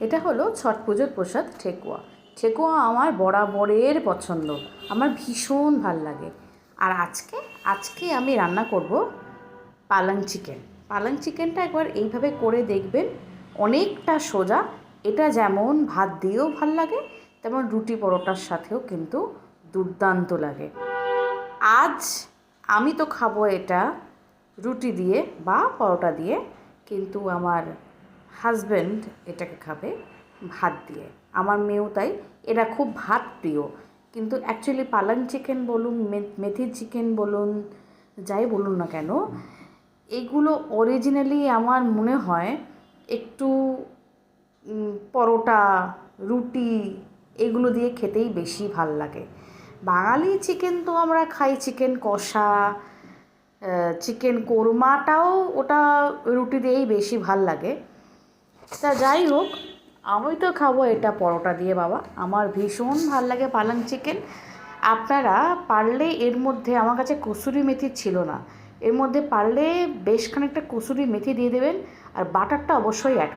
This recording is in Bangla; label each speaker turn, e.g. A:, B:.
A: এটা হলো ছট পুজোর প্রসাদ ঠেকুয়া। ঠেকুয়া আমার বরাবরের পছন্দ, আমার ভীষণ ভাল লাগে। আর আজকে আমি রান্না করব পালং চিকেন। পালং চিকেনটা একবার এইভাবে করে দেখবেন, অনেকটা সোজা। এটা যেমন ভাত দিয়েও ভাল লাগে, তেমন রুটি পরোটার সাথেও কিন্তু দুর্দান্ত লাগে। আজ আমি তো খাবো এটা রুটি দিয়ে বা পরোটা দিয়ে, কিন্তু আমার হাজব্যান্ড এটাকে খাবে ভাত দিয়ে। আমার মেয়েও তাই, এরা খুব ভাত প্রিয়। কিন্তু অ্যাকচুয়ালি পালং চিকেন বলুন, মেথি চিকেন বলুন, যাই বলুন না কেন, এগুলো অরিজিনালি আমার মনে হয় একটু পরোটা, রুটি এগুলো দিয়ে খেতেই বেশি ভাল লাগে। বাঙালি চিকেন তো আমরা খাই চিকেন কষা, চিকেন কোরমাটাও ওটা রুটি দিয়েই বেশি ভাল লাগে। তা যাই হোক, আমি তো খাবো এটা পরোটা দিয়ে বাবা। আমার ভীষণ ভাল লাগে পালং চিকেন। আপনারা পারলে এর মধ্যে, আমার কাছে কসুরি মেথি ছিল না, এর মধ্যে পারলে বেশ খানিকটা কসুরি মেথি দিয়ে দেবেন, আর বাটারটা অবশ্যই অ্যাড